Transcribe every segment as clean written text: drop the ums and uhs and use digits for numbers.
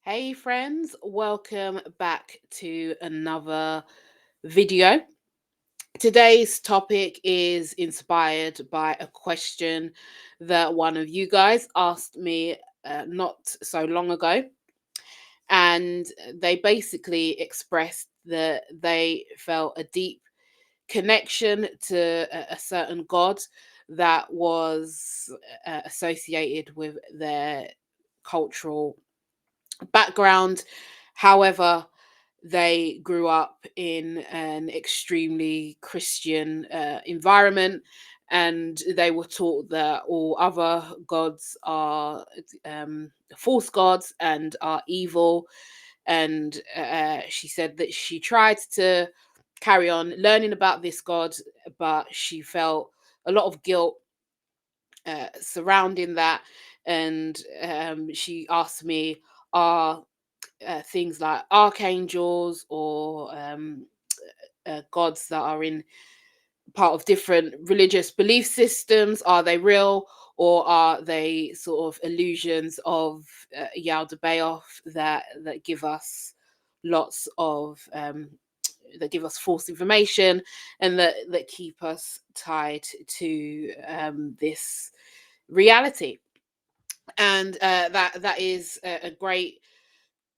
Hey friends, welcome back to another video. Today's topic is inspired by a question that one of you guys asked me not so long ago. And they basically expressed that they felt a deep connection to a certain God that was associated with their cultural background. However, they grew up in an extremely Christian environment, and they were taught that all other gods are false gods and are evil. And she said that she tried to carry on learning about this god, but she felt a lot of guilt surrounding that. And she asked me, are things like archangels or gods that are in part of different religious belief systems, are they real, or are they sort of illusions of Yaldabaoth that give us lots of that give us false information, and that keep us tied to this reality? And that is a great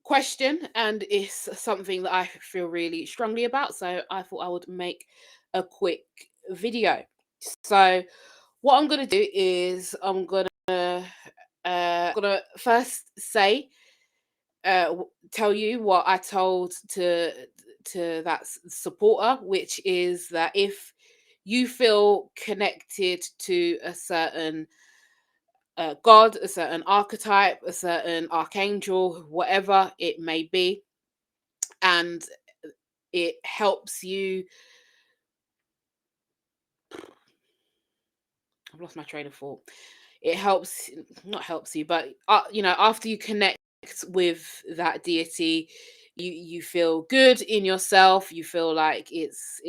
question, and it's something that I feel really strongly about. So I thought I would make a quick video. So what I'm gonna do is I'm gonna first say tell you what I told to that supporter, which is that if you feel connected to a certain god, a certain archetype, a certain archangel, whatever it may be, and it helps you. I've lost my train of thought. It helps, not helps you, but after you connect with that deity, you feel good in yourself. You feel like it's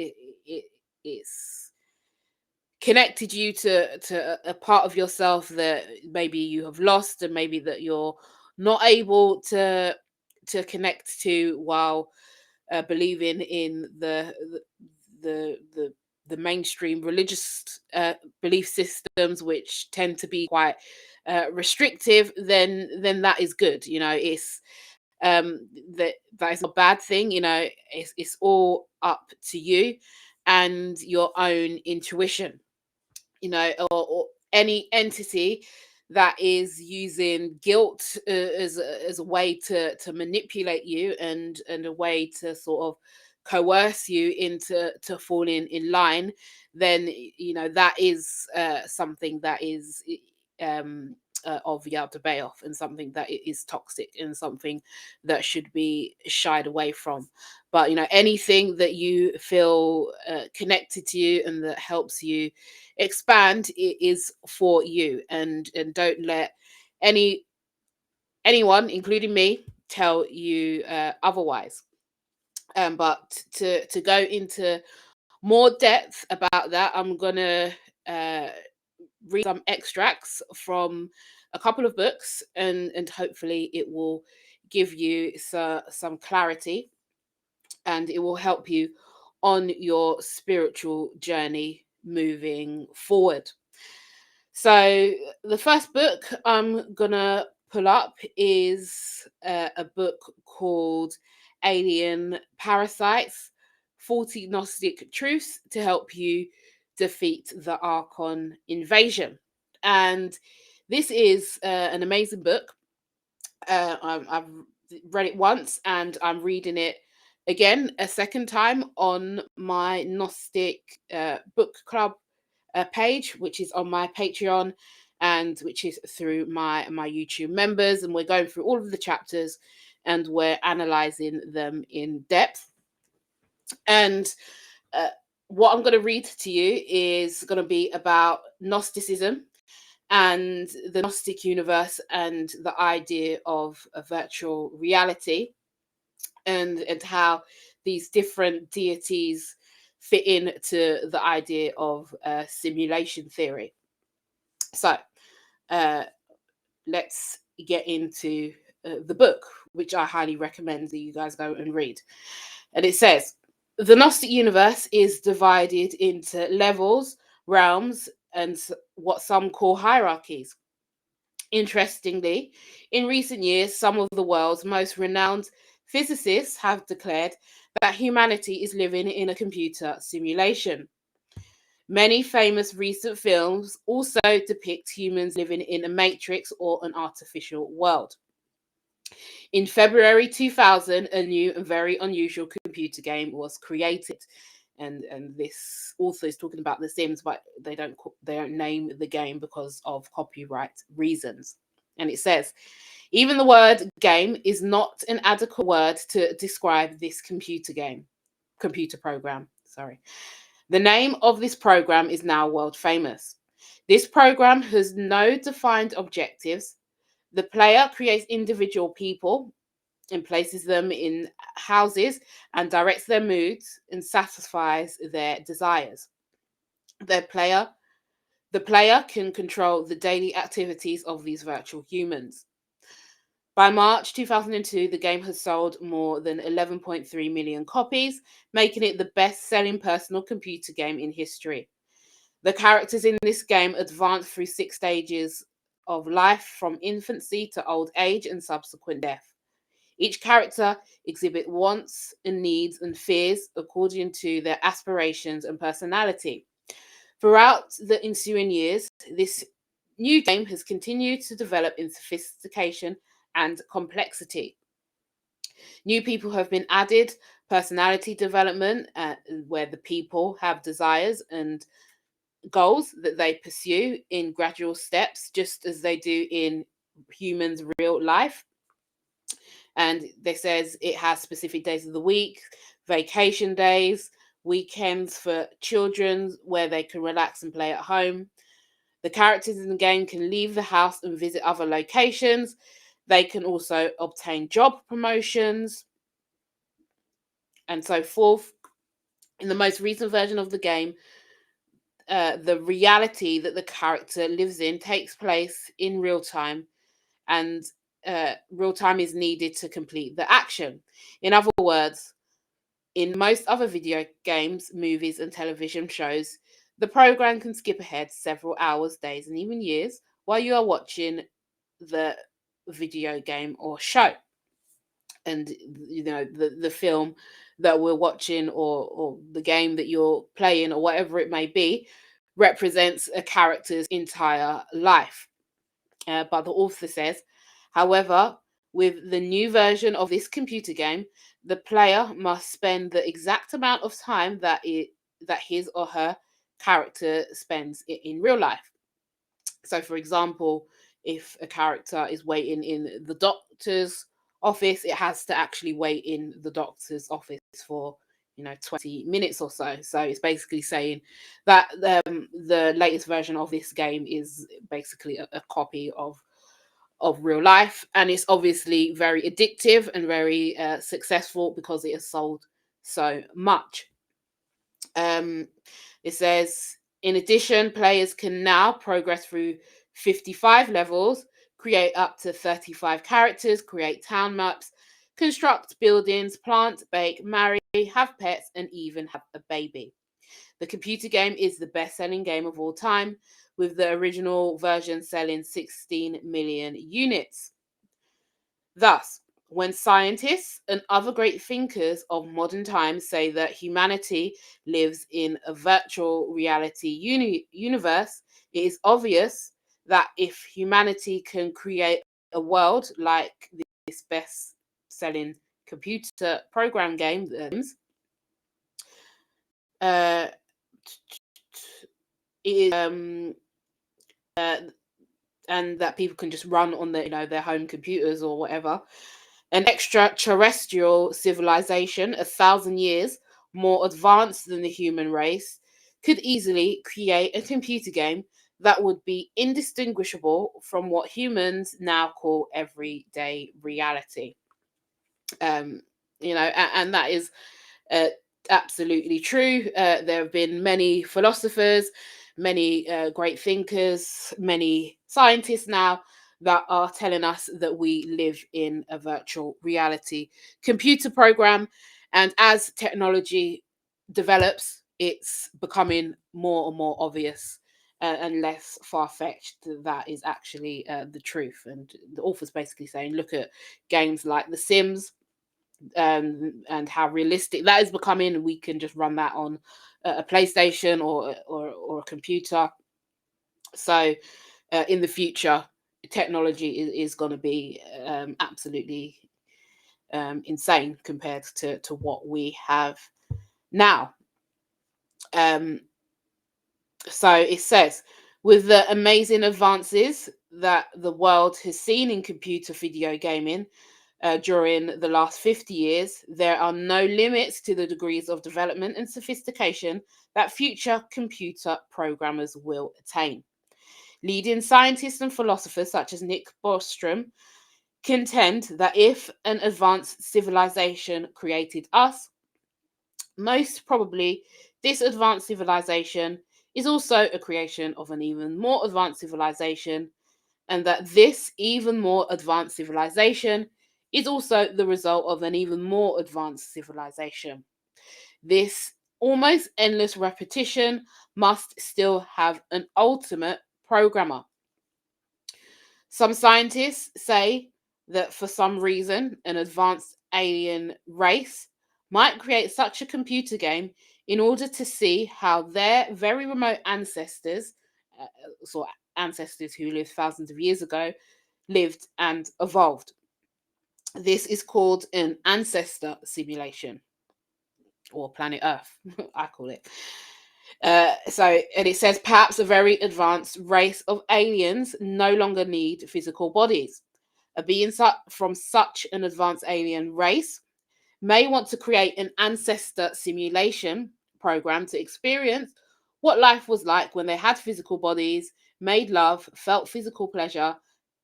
connected you to a part of yourself that maybe you have lost, and maybe that you're not able to connect to while believing in the the mainstream religious belief systems, which tend to be quite restrictive. Then that is good. It's that is not a bad thing. It's all up to you and your own intuition. Or any entity that is using guilt as a way to manipulate you, and a way to sort of coerce you into to falling in line, then that is something that is of Yaldabaoth, and something that is toxic, and something that should be shied away from. But anything that you feel connected to you and that helps you expand, it is for you. And don't let any anyone, including me, tell you otherwise. But to go into more depth about that, I'm gonna uh, read some extracts from a couple of books, and hopefully it will give you some clarity, and it will help you on your spiritual journey moving forward. So the first book I'm gonna pull up is a book called Alien Parasites: 40 Gnostic Truths to Help You Defeat the Archon Invasion. And this is an amazing book. I've read it once, and I'm reading it again a second time on my Gnostic book club page, which is on my Patreon, and which is through my YouTube members. And we're going through all of the chapters, and we're analyzing them in depth. And uh, what I'm going to read to you is going to be about Gnosticism and the Gnostic universe, and the idea of a virtual reality, and how these different deities fit into the idea of simulation theory. So uh, let's get into the book, which I highly recommend that you guys go and read. And it says, the Gnostic universe is divided into levels, realms, and what some call hierarchies. Interestingly, in recent years, some of the world's most renowned physicists have declared that humanity is living in a computer simulation. Many famous recent films also depict humans living in a matrix or an artificial world. In February 2000, a new and very unusual computer game was created. And this author is talking about The Sims, but they don't name the game because of copyright reasons. And it says, even the word game is not an adequate word to describe this computer program. Sorry. The name of this program is now world famous. This program has no defined objectives. The player creates individual people and places them in houses and directs their moods and satisfies their desires. The player can control the daily activities of these virtual humans. By March 2002, the game has sold more than 11.3 million copies, making it the best-selling personal computer game in history. The characters in this game advance through 6 stages of life, from infancy to old age and subsequent death. Each character exhibits wants and needs and fears according to their aspirations and personality. Throughout the ensuing years, this new game has continued to develop in sophistication and complexity. New people have been added, personality development, where the people have desires and goals that they pursue in gradual steps, just as they do in humans' real life. And they says it has specific days of the week, vacation days, weekends for children where they can relax and play at home. The characters in the game can leave the house and visit other locations. They can also obtain job promotions and so forth. In the most recent version of the game, the reality that the character lives in takes place in real time, and real time is needed to complete the action. In other words, in most other video games, movies, and television shows, the program can skip ahead several hours, days, and even years while you are watching the video game or show. And the film that we're watching, or the game that you're playing, or whatever it may be, represents a character's entire life. But the author says, however, with the new version of this computer game, the player must spend the exact amount of time that his or her character spends in real life. So, for example, if a character is waiting in the doctor's office, it has to actually wait in the doctor's office for 20 minutes or so. So it's basically saying that the latest version of this game is basically a copy of real life, and it's obviously very addictive and very successful because it has sold so much. It says, in addition, players can now progress through 55 levels, create up to 35 characters, create town maps, construct buildings, plant, bake, marry, have pets, and even have a baby. The computer game is the best-selling game of all time, with the original version selling 16 million units. Thus, when scientists and other great thinkers of modern times say that humanity lives in a virtual reality universe, it is obvious that if humanity can create a world like this best-selling computer program game, uh, it is and that people can just run on their home computers or whatever. An extraterrestrial civilization, 1,000 years more advanced than the human race, could easily create a computer game that would be indistinguishable from what humans now call everyday reality. And that is absolutely true. There have been many philosophers, many great thinkers, many scientists now that are telling us that we live in a virtual reality computer program. And as technology develops, it's becoming more and more obvious and less far-fetched that is actually the truth. And the author's basically saying, look at games like The Sims, and how realistic that is becoming. We can just run that on a PlayStation or a computer. So in the future, technology is going to be absolutely insane compared to what we have now. Um, so it says, with the amazing advances that the world has seen in computer video gaming during the last 50 years, there are no limits to the degrees of development and sophistication that future computer programmers will attain. Leading scientists and philosophers such as Nick Bostrom contend that if an advanced civilization created us, most probably this advanced civilization is also a creation of an even more advanced civilization, and that this even more advanced civilization is also the result of an even more advanced civilization. This almost endless repetition must still have an ultimate programmer. Some scientists say that for some reason, an advanced alien race might create such a computer game in order to see how their very remote ancestors, so ancestors who lived thousands of years ago, lived and evolved. This is called an ancestor simulation, or planet Earth, I call it. And it says perhaps a very advanced race of aliens no longer need physical bodies. A being from such an advanced alien race may want to create an ancestor simulation program to experience what life was like when they had physical bodies, made love, felt physical pleasure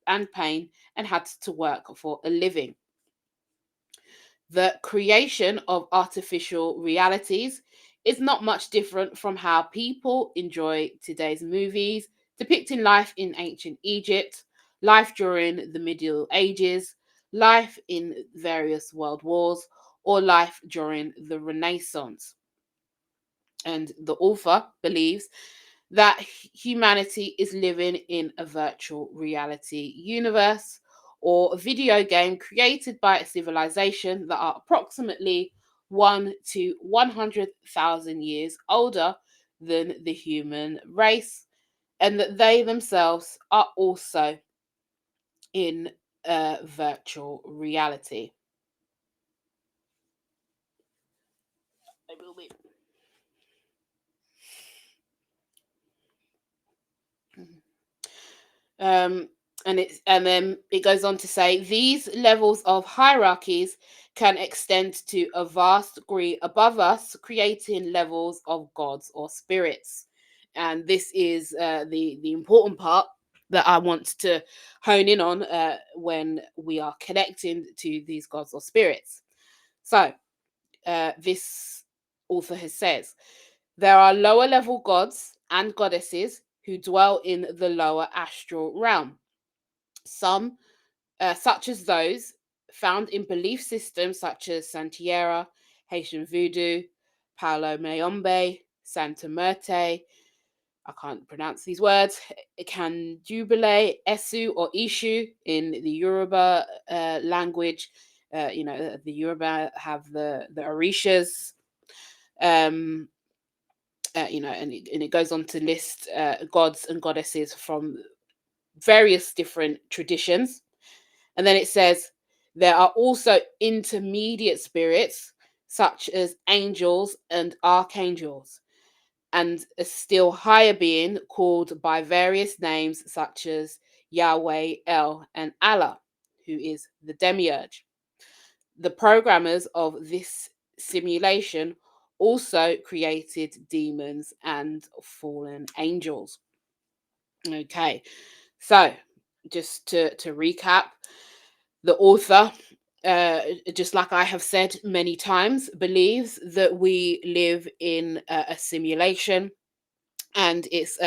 and pain, and had to work for a living. The creation of artificial realities is not much different from how people enjoy today's movies depicting life in ancient Egypt, life during the Middle Ages, life in various world wars, or life during the Renaissance. And the author believes that humanity is living in a virtual reality universe or a video game created by a civilization that are approximately 1 to 100,000 years older than the human race, and that they themselves are also in a virtual reality. Um, and then it goes on to say these levels of hierarchies can extend to a vast degree above us, creating levels of gods or spirits. And this is the important part that I want to hone in on when we are connecting to these gods or spirits. So this author has says there are lower level gods and goddesses who dwell in the lower astral realm. Some, such as those found in belief systems such as Santiera, Haitian Voodoo, Paolo Mayombe, Santa Muerte, I can't pronounce these words, Candomblé, Esu or Ishu in the Yoruba language. The Yoruba have the Orishas, um, and it goes on to list gods and goddesses from various different traditions. And then it says there are also intermediate spirits, such as angels and archangels, and a still higher being called by various names, such as Yahweh, El, and Allah, who is the demiurge. The programmers of this simulation also created demons and fallen angels. Okay, so just to recap, the author, just like I have said many times, believes that we live in a simulation, and it's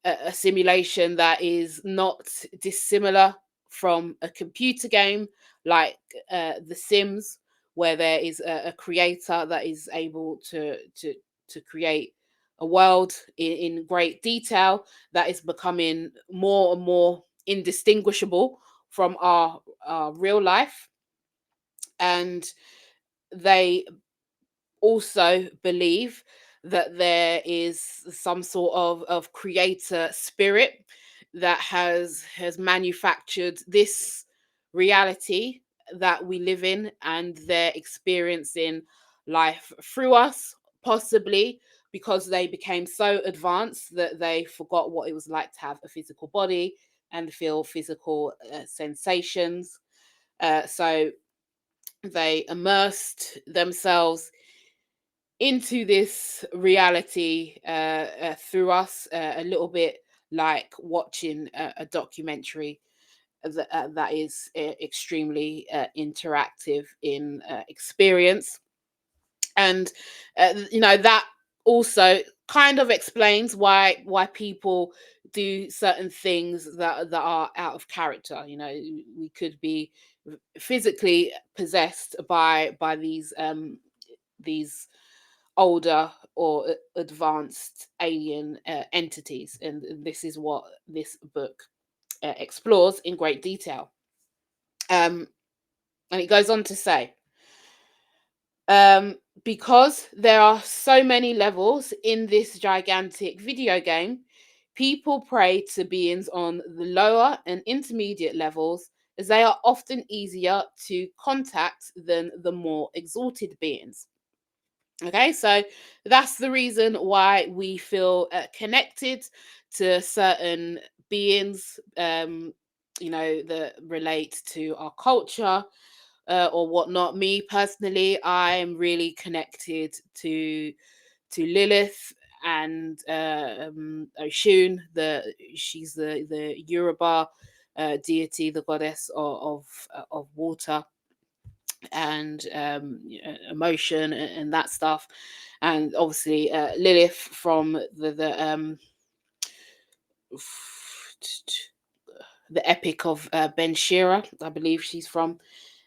a simulation that is not dissimilar from a computer game like The Sims, where there is a creator that is able to create a world in great detail that is becoming more and more indistinguishable from our real life. And they also believe that there is some sort of creator spirit that has manufactured this reality that we live in, and they're experiencing life through us, possibly because they became so advanced that they forgot what it was like to have a physical body and feel physical sensations. So they immersed themselves into this reality through us, a little bit like watching a documentary that is extremely interactive in experience. And that also kind of explains why people do certain things that are out of character. We could be physically possessed by these older or advanced alien entities. And this is what this book explores in great detail. And it goes on to say, because there are so many levels in this gigantic video game, people pray to beings on the lower and intermediate levels, as they are often easier to contact than the more exalted beings. Okay, so that's the reason why we feel connected to certain beings, that relate to our culture or whatnot. Me personally, I am really connected to Lilith and Oshun. She's the Yoruba deity, the goddess of water and emotion and that stuff. And obviously Lilith from the epic of Ben Shira, I believe she's from.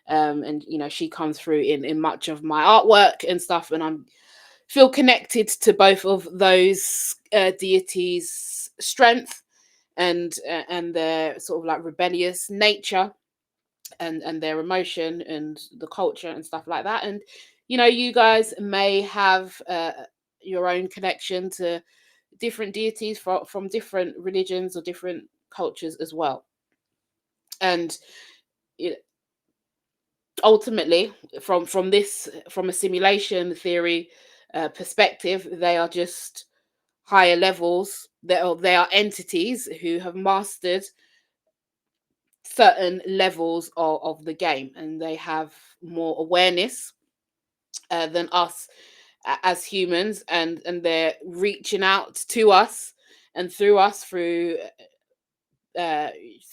And she comes through in much of my artwork and stuff, and I'm feel connected to both of those deities' strength and their sort of like rebellious nature, and their emotion and the culture and stuff like that. And you guys may have your own connection to different deities from different religions or different cultures as well. And ultimately, from a simulation theory perspective, they are just higher levels. They are entities who have mastered certain levels of the game, and they have more awareness than us as humans, and they're reaching out to us and through us uh,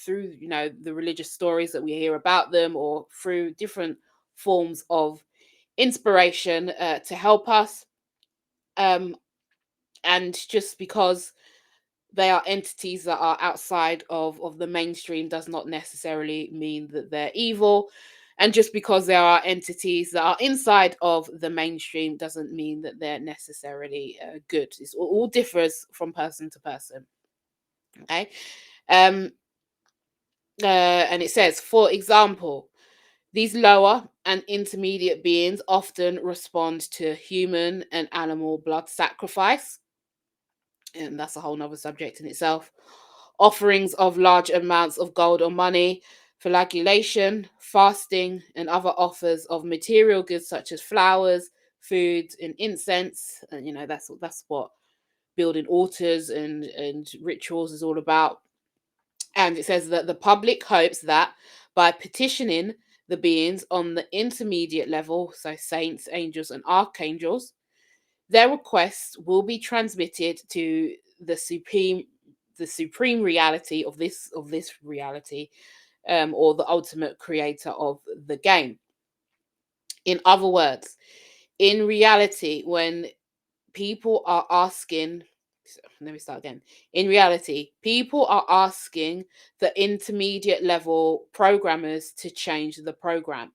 through the religious stories that we hear about them, or through different forms of inspiration to help us. um, and just because they are entities that are outside of the mainstream does not necessarily mean that they're evil. And just because there are entities that are inside of the mainstream doesn't mean that they're necessarily good. It all differs from person to person. Okay. um and it says, for example, these lower and intermediate beings often respond to human and animal blood sacrifice, and that's a whole nother subject in itself. Offerings of large amounts of gold or money, flagellation, fasting, and other offers of material goods such as flowers, food, and incense. And that's what building altars and rituals is all about. And it says that the public hopes that by petitioning the beings on the intermediate level, so saints, angels, and archangels, their requests will be transmitted to the supreme reality of this reality, or the ultimate creator of the game. In other words, in reality, when people are asking, let me start again. In reality, people are asking the intermediate level programmers to change the program.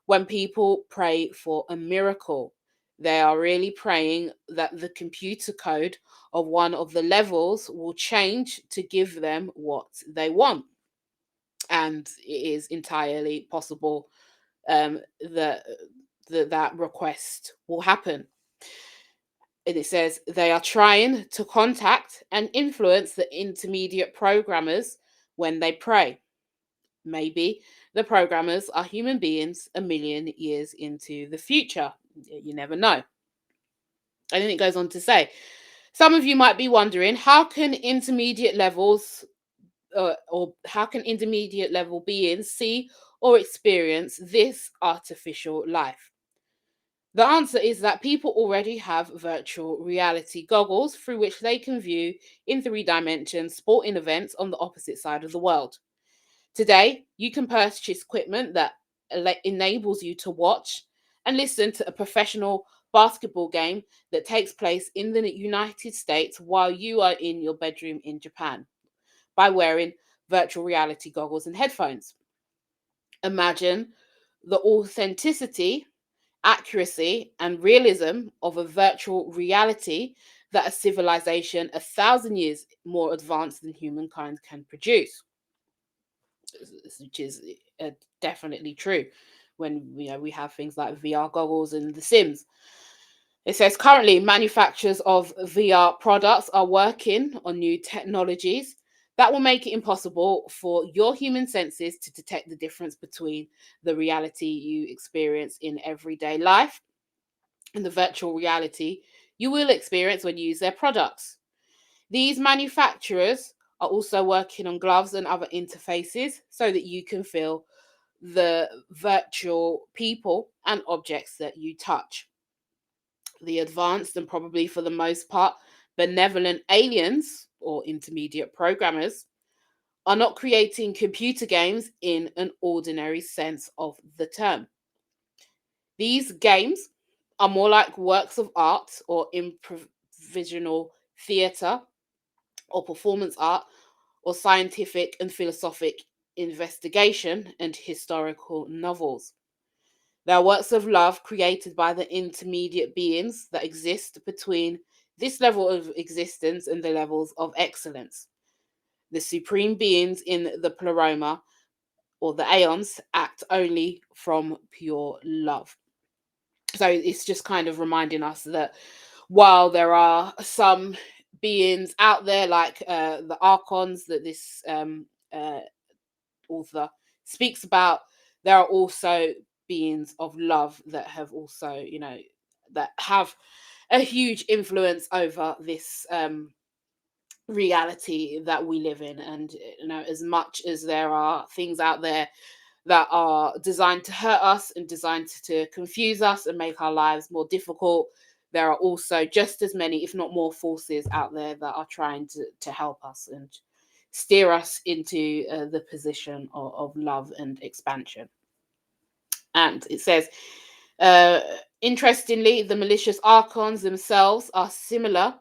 When people pray for a miracle, they are really praying that the computer code of one of the levels will change to give them what they want. And it is entirely possible that that request will happen. And it says they are trying to contact and influence the intermediate programmers when they pray. Maybe the programmers are human beings a million years into the future. You never know. And then it goes on to say, some of you might be wondering, how can intermediate levels or how can intermediate level beings see or experience this artificial life? The answer is that people already have virtual reality goggles through which they can view in 3 dimensions sporting events on the opposite side of the world. Today, you can purchase equipment that enables you to watch and listen to a professional basketball game that takes place in the United States while you are in your bedroom in Japan by wearing virtual reality goggles and headphones. Imagine the authenticity, accuracy, and realism of a virtual reality that a civilization 1,000 years more advanced than humankind can produce, which is definitely true when we have things like VR goggles and The Sims. It says currently manufacturers of VR products are working on new technologies that will make it impossible for your human senses to detect the difference between the reality you experience in everyday life and the virtual reality you will experience when you use their products. These manufacturers are also working on gloves and other interfaces so that you can feel the virtual people and objects that you touch. The advanced and probably for the most part benevolent aliens or intermediate programmers are not creating computer games in an ordinary sense of the term. These games are more like works of art or improvisational theatre or performance art or scientific and philosophic investigation and historical novels. They are works of love created by the intermediate beings that exist between this level of existence and the levels of excellence. The supreme beings in the pleroma or the aeons act only from pure love. So it's just kind of reminding us that while there are some beings out there like the archons that this uh, author speaks about, there are also beings of love that have also, that have a huge influence over this reality that we live in. And as much as there are things out there that are designed to hurt us and designed to confuse us and make our lives more difficult, there are also just as many, if not more, forces out there that are trying to help us and steer us into the position of love and expansion. And it says, uh, interestingly, the malicious archons themselves are similar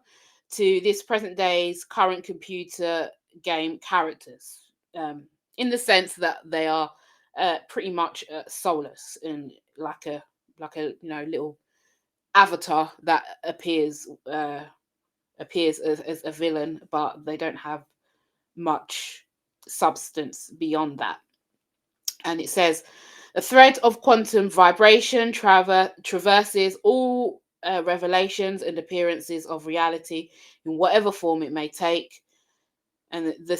to this present day's current computer game characters, in the sense that they are pretty much soulless and like a little avatar that appears as a villain, but they don't have much substance beyond that. And it says a thread of quantum vibration traverses all revelations and appearances of reality in whatever form it may take, and the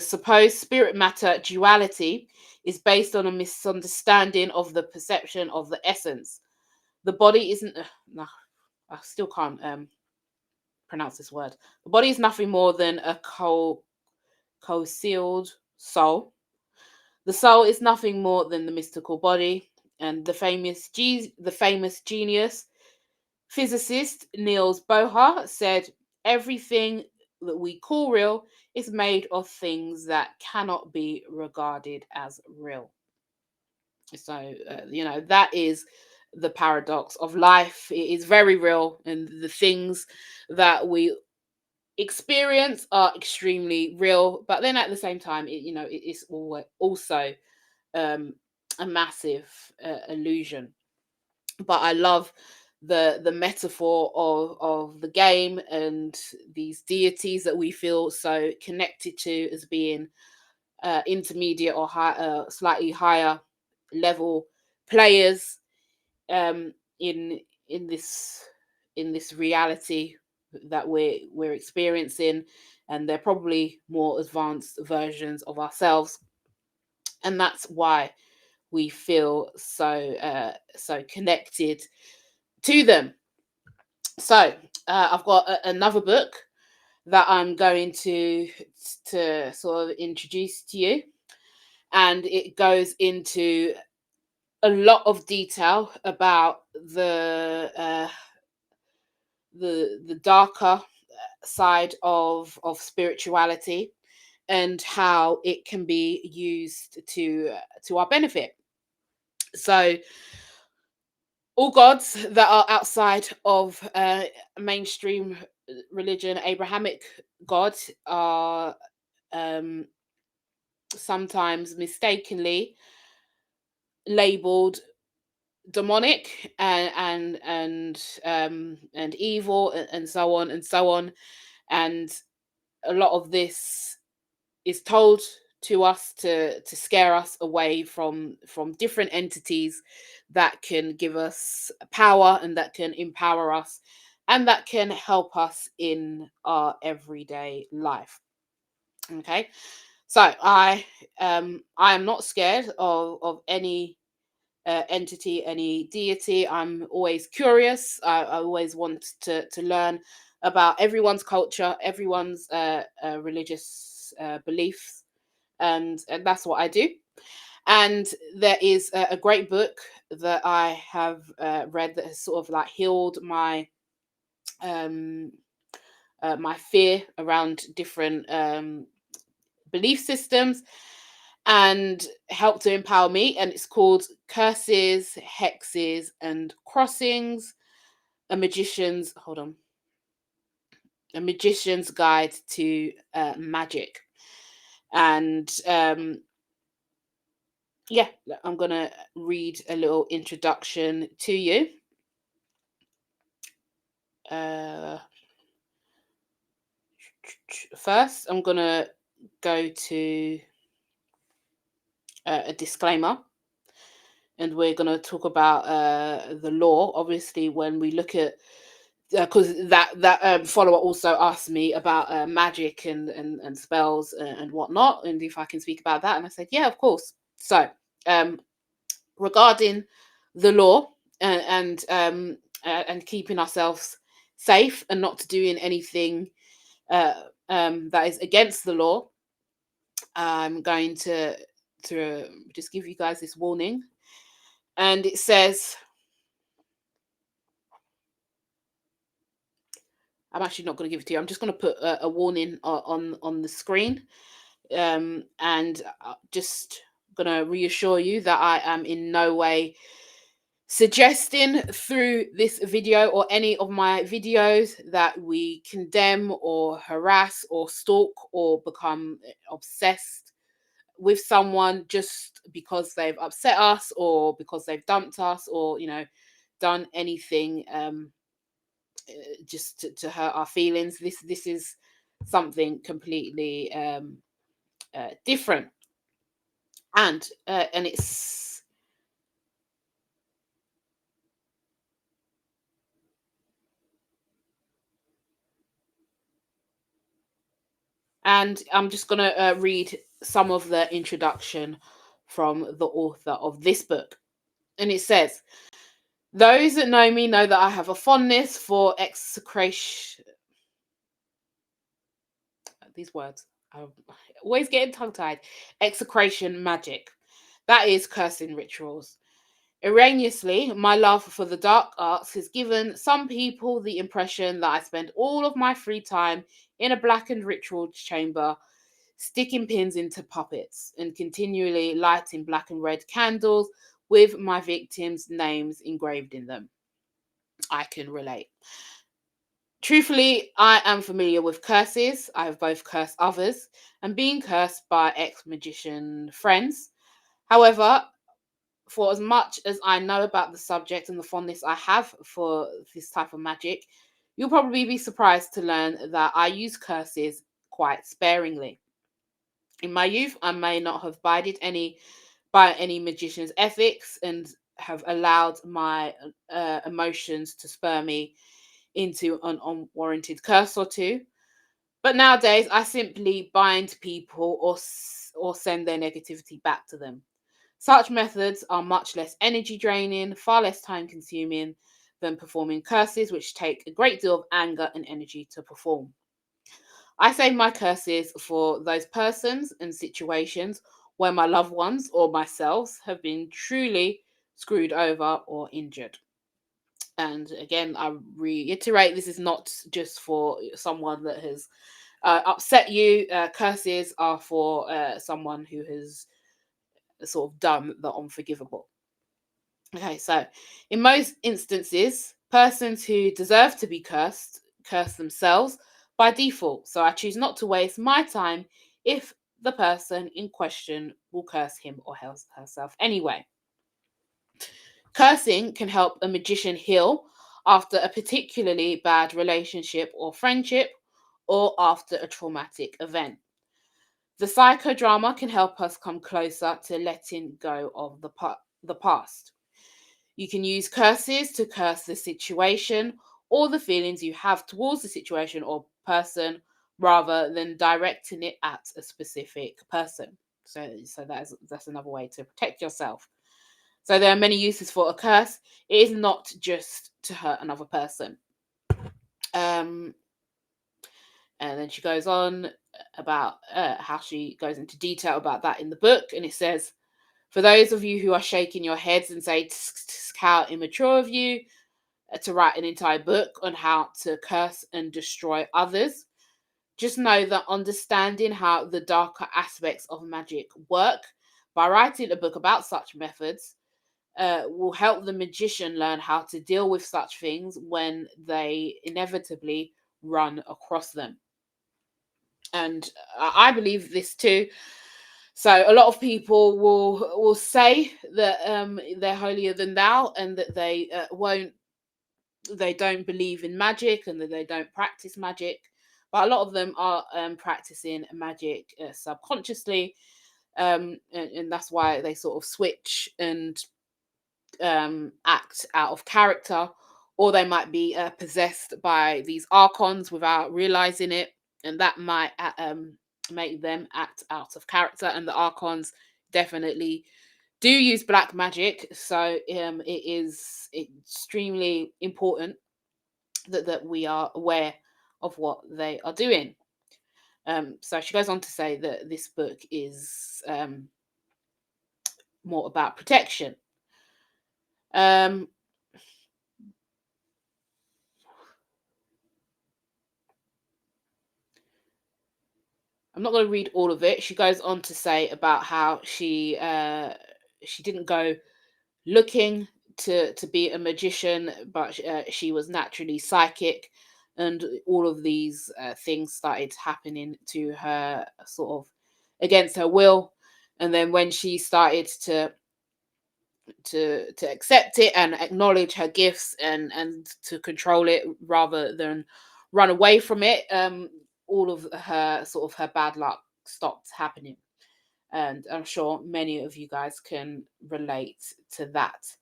supposed spirit matter duality is based on a misunderstanding of the perception of the essence. The body isn't no, I still can't pronounce this word. The body is nothing more than a co-sealed soul. The soul is nothing more than the mystical body, and the famous genius physicist Niels Bohr said, "Everything that we call real is made of things that cannot be regarded as real." So that is the paradox of life. It is very real, and the things that we experience are extremely real. But then at the same time, it is also um, a massive illusion. But I love the metaphor of the game and these deities that we feel so connected to as being intermediate or slightly higher level players um, in in this in this reality that we're experiencing, and they're probably more advanced versions of ourselves, and that's why we feel so connected to them. So I've got another book that I'm going to sort of introduce to you, and it goes into a lot of detail about the darker side of spirituality, and how it can be used to our benefit. So all gods that are outside of mainstream religion, Abrahamic God, are um, sometimes mistakenly labeled demonic and evil, and so on and so on. And a lot of this is told to us to scare us away from different entities that can give us power and that can empower us and that can help us in our everyday life. Okay, so I am not scared of any entity, any deity. I'm always curious. I always want to learn about everyone's culture, everyone's religious beliefs, and that's what I do. And there is a great book that I have read that has sort of like healed um, my fear around different belief systems and helped to empower me. And it's called Curses, Hexes, and Crossings: A Magician's Hold on, A Magician's Guide to Magic. And yeah, I'm gonna read a little introduction to you. Uh, First, I'm gonna go to a disclaimer, and we're gonna talk about the law. Obviously, when we look at because that follower also asked me about magic and spells and whatnot, and if I can speak about that, and I said, yeah, of course. So, um, regarding the law and keeping ourselves safe and not doing anything uh, that is against the law, I'm going to just give you guys this warning, and it says. I'm actually not going to give it to you. I'm just going to put a warning on the screen, and just going to reassure you that I am in no way suggesting through this video or any of my videos that we condemn or harass or stalk or become obsessed with someone just because they've upset us or because they've dumped us or done anything just to hurt our feelings. This is something completely different, and it's and I'm just going to read some of the introduction from the author of this book, and it says, those that know me know that I have a fondness for execration. These words, I always getting tongue tied. Execration magic, that is cursing rituals. Erroneously, my love for the dark arts has given some people the impression that I spend all of my free time in a blackened ritual chamber, sticking pins into puppets and continually lighting black and red candles with my victims' names engraved in them. I can relate. Truthfully, I am familiar with curses. I have both cursed others and been cursed by ex magician friends. However, for as much as I know about the subject and the fondness I have for this type of magic, you'll probably be surprised to learn that I use curses quite sparingly. In my youth, I may not have abided by any magician's ethics and have allowed my emotions to spur me into an unwarranted curse or two. But nowadays, I simply bind people or send their negativity back to them. Such methods are much less energy draining, far less time consuming than performing curses, which take a great deal of anger and energy to perform. I save my curses for those persons and situations where my loved ones or myself have been truly screwed over or injured. And again, I reiterate, this is not just for someone that has upset you. Curses are for someone who has sort of done the unforgivable. Okay, so in most instances, persons who deserve to be cursed curse themselves by default. So I choose not to waste my time if the person in question will curse him or herself anyway. Cursing can help a magician heal after a particularly bad relationship or friendship or after a traumatic event. The psychodrama can help us come closer to letting go of the past. You can use curses to curse the situation or the feelings you have towards the situation or person rather than directing it at a specific person. So that's another way to protect yourself. So there are many uses for a curse. It is not just to hurt another person. Um, and then she goes on about how she goes into detail about that in the book, and it says, "For those of you who are shaking your heads and say, how immature of you to write an entire book on how to curse and destroy others, just know that understanding how the darker aspects of magic work by writing a book about such methods will help the magician learn how to deal with such things when they inevitably run across them." And I believe this too. So a lot of people will say that they're holier than thou, and that they don't believe in magic and that they don't practice magic. But a lot of them are practicing magic subconsciously, and that's why they sort of switch and act out of character, or they might be possessed by these archons without realizing it, and that might make them act out of character. And the archons definitely do use black magic, so it is extremely important that we are aware of what they are doing. So she goes on to say that this book is more about protection. Um, I'm not going to read all of it. She goes on to say about how she didn't go looking to be a magician, but she was naturally psychic, and all of these things started happening to her sort of against her will. And then when she started to accept it and acknowledge her gifts and to control it rather than run away from it, all of her bad luck stopped happening. And I'm sure many of you guys can relate to that.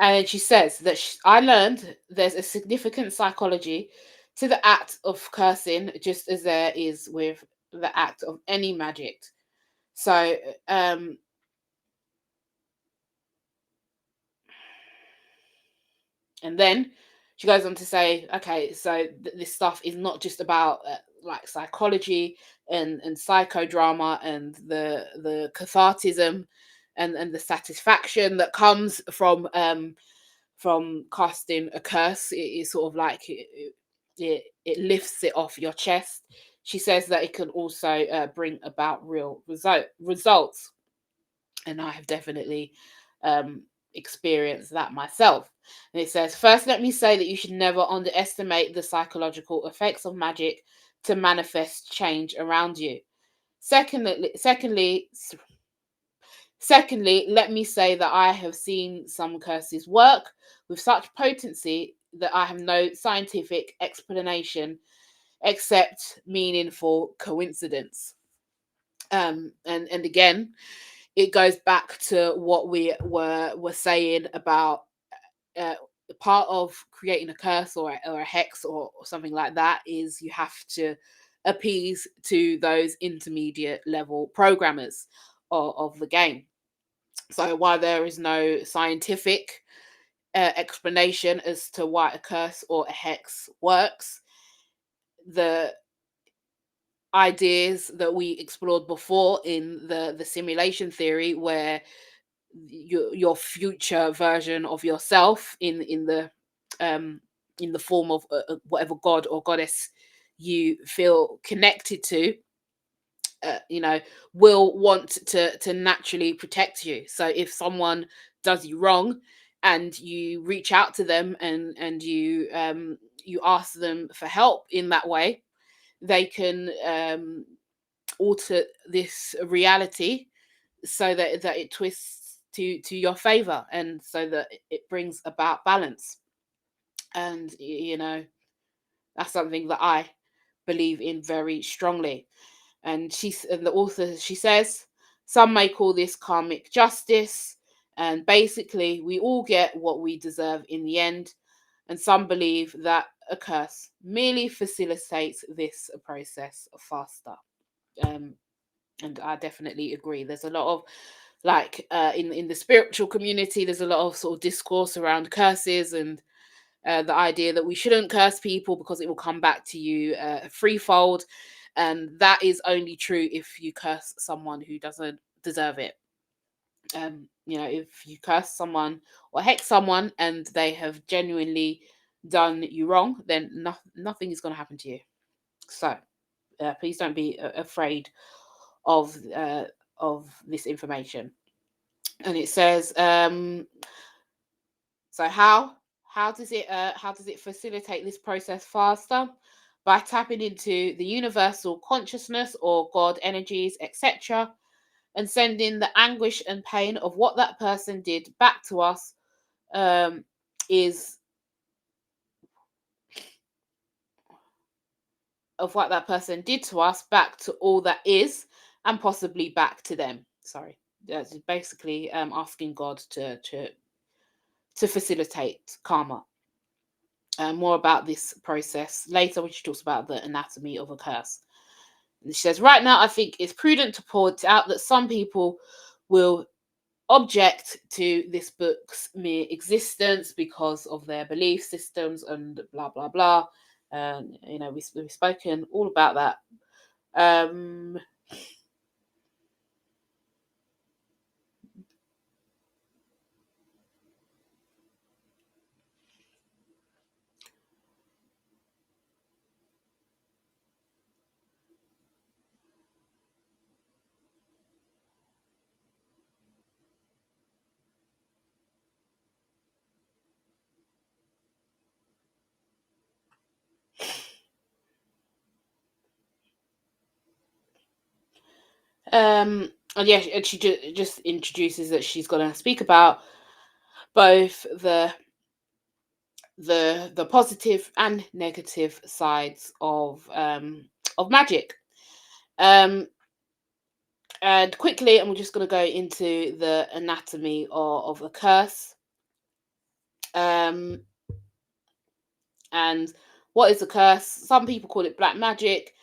And she says that I learned there's a significant psychology to the act of cursing, just as there is with the act of any magic. So, and then she goes on to say, okay, so this stuff is not just about like psychology and psychodrama and the cathartism and the satisfaction that comes from casting a curse. It is sort of like it lifts it off your chest. she says that it can also bring about real results. And I have definitely um, experienced that myself. And it says, first, let me say that you should never underestimate the psychological effects of magic to manifest change around you. Secondly, let me say that I have seen some curses work with such potency that I have no scientific explanation except meaningful coincidence. And again, it goes back to what we were saying about uh, part of creating a curse or a hex or something like that is you have to appease to those intermediate level programmers of the game. So while there is no scientific explanation as to why a curse or a hex works, the ideas that we explored before in the simulation theory, where your future version of yourself um in the form of whatever god or goddess you feel connected to, you know, will want to naturally protect you. So if someone does you wrong and you reach out to them and you ask them for help in that way, they can alter this reality so that it twists to your favor, and so that it brings about balance. And you know, that's something that I believe in very strongly. And the author, she says, some may call this karmic justice, and basically we all get what we deserve in the end. And some believe that a curse merely facilitates this process faster. um, and I definitely agree. There's a lot of like in the spiritual community, there's a lot of sort of discourse around curses and the idea that we shouldn't curse people because it will come back to you threefold, and that is only true if you curse someone who doesn't deserve it. You know, if you curse someone or hex someone and they have genuinely done you wrong, then nothing is going to happen to you. So please don't be afraid uh, of this information. And it says, so how does it facilitate this process faster? By tapping into the universal consciousness or God energies, etc., and sending the anguish and pain of what that person did back to us, um, is of what that person did to us back to all that is, and possibly back to them. Sorry, that's basically asking God to facilitate karma. More about this process later when she talks about the anatomy of a curse. And she says, right now, I think it's prudent to point out that some people will object to this book's mere existence because of their belief systems and blah, blah, blah. You know, we've spoken all about that. Um, and yeah, and she just introduces that she's going to speak about both the positive and negative sides of magic. Um, and quickly, I'm just going to go into the anatomy of a curse. Um, and what is a curse? Some people call it black magic.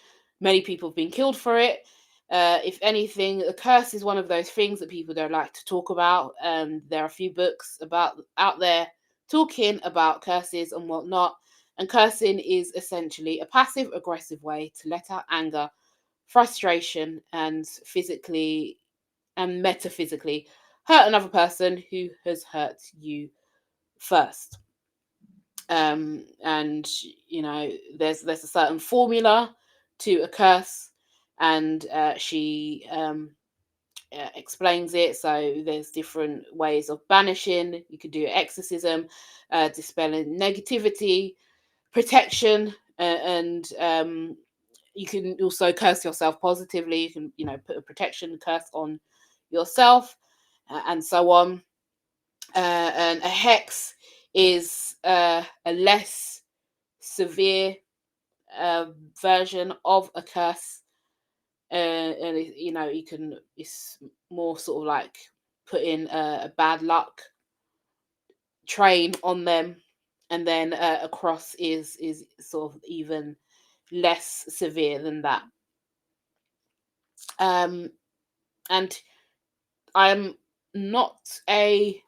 Many people have been killed for it. If anything, a curse is one of those things that people don't like to talk about. And there are a few books about out there talking about curses and whatnot. And cursing is essentially a passive aggressive way to let out anger, frustration, and physically and metaphysically hurt another person who has hurt you first. And you know, there's a certain formula to a curse, and she explains it. So there's different ways of banishing. You can do exorcism, dispelling negativity, protection, and you can also curse yourself positively. You can, put a protection curse on yourself, and so on. And a hex is a less severe uh, version of a curse, and you can, it's more sort of like putting a bad luck train on them, and then a cross is sort of even less severe than that. um and i'm not a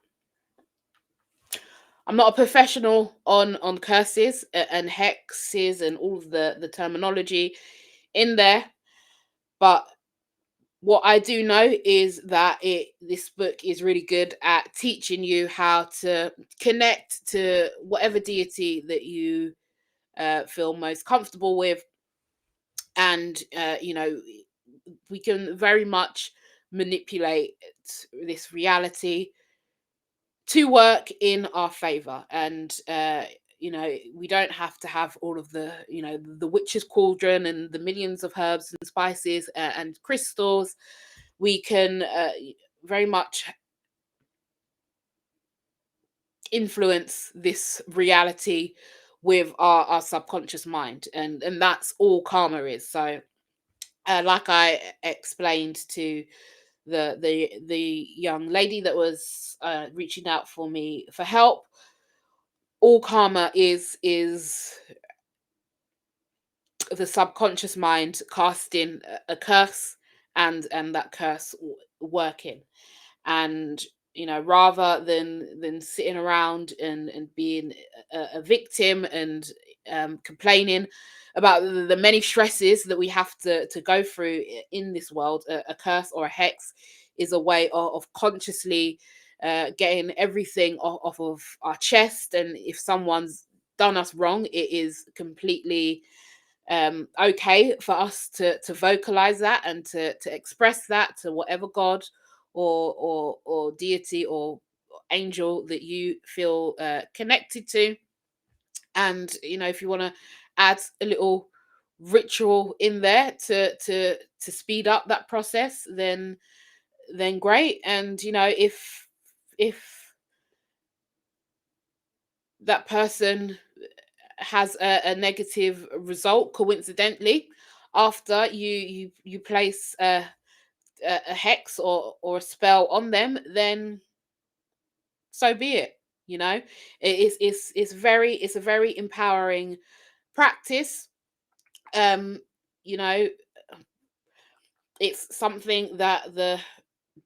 I'm not a professional on curses and hexes and all of the terminology in there, but what I do know is that this book is really good at teaching you how to connect to whatever deity that you feel most comfortable with, and we can very much manipulate this reality to work in our favor. And we don't have to have all of the witch's cauldron and the millions of herbs and spices and crystals. We can very much influence this reality with our subconscious mind, and that's all karma is. So like I explained to the young lady that was reaching out for me for help, all karma is the subconscious mind casting a curse, and that curse working. And rather than sitting around and being a victim and complaining about the many stresses that we have to go through in this world, a curse or a hex is a way of consciously getting everything off of our chest. And if someone's done us wrong, it is completely okay for us to vocalize that and to express that to whatever god or deity or angel that you feel connected to. And if you want to add a little ritual in there to speed up that process, then great. And if that person has a negative result coincidentally after you place a hex or a spell on them, then so be it. It's a very empowering practice. um you know it's something that the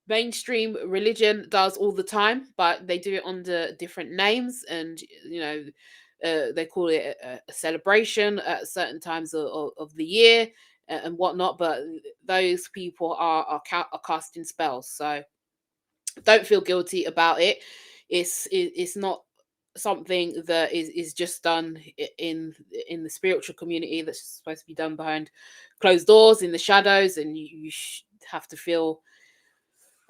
mainstream religion does all the time, but they do it under different names. And they call it a celebration at certain times of the year and whatnot. But those people are casting spells, so don't feel guilty about it. It's not something that is just done in the spiritual community. That's supposed to be done behind closed doors in the shadows, and you have to feel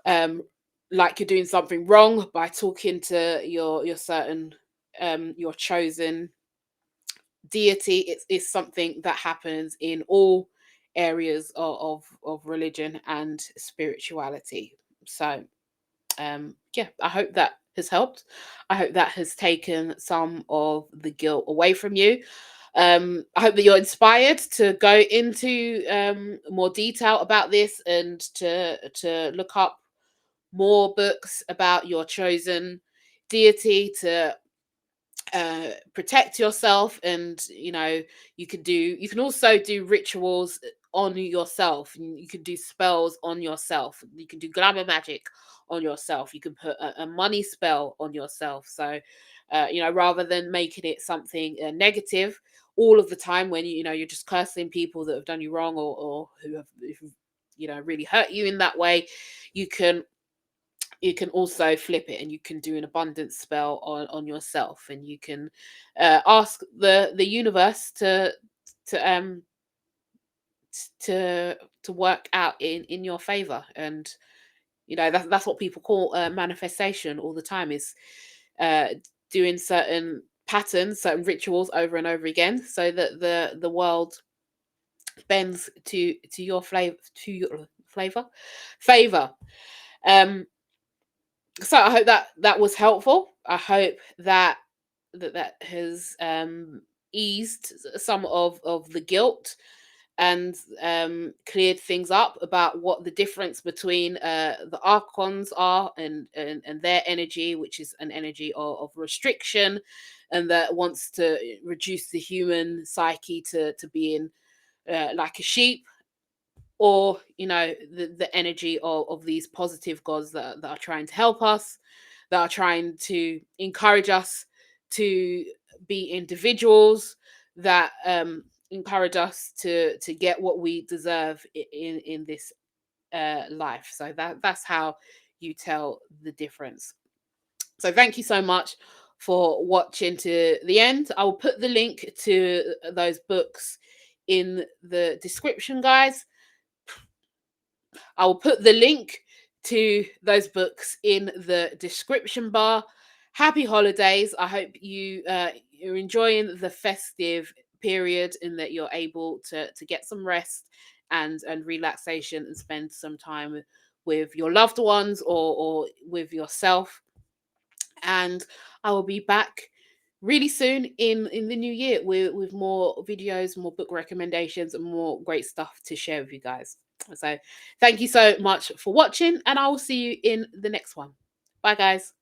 um like you're doing something wrong by talking to your certain your chosen deity. It's something that happens in all areas of religion and spirituality. So yeah, I hope that has helped. I hope that has taken some of the guilt away from you. I hope that you're inspired to go into more detail about this, and to look up more books about your chosen deity, to protect yourself. And you can also do rituals on yourself, and you can do spells on yourself. You can do glamour magic on yourself. You can put a money spell on yourself. So rather than making it something negative all of the time, when you're just cursing people that have done you wrong, or who have really hurt you in that way, you can also flip it, and you can do an abundance spell on yourself. And you can ask the universe to to work out in your favor. And that's what people call manifestation all the time, is uh doing certain patterns, certain rituals over and over again, so that the world bends to your flavor, to your favor. um so I hope that was helpful. I hope that has eased some of the guilt, and cleared things up about what the difference between the archons are, and their energy, which is an energy of restriction, and that wants to reduce the human psyche to being like a sheep, or the energy of these positive gods that are trying to help us, that are trying to encourage us to be individuals, that encourage us to get what we deserve in this life. So that's how you tell the difference. So thank you so much for watching to the end. I will put the link to those books in the description, guys. I will put the link to those books in the description bar. Happy holidays. I hope you're enjoying the festive period, and that you're able to get some rest and relaxation, and spend some time with your loved ones, or with yourself. And I will be back really soon in the new year with more videos, more book recommendations, and more great stuff to share with you guys. So thank you so much for watching, and I will see you in the next one. Bye, guys.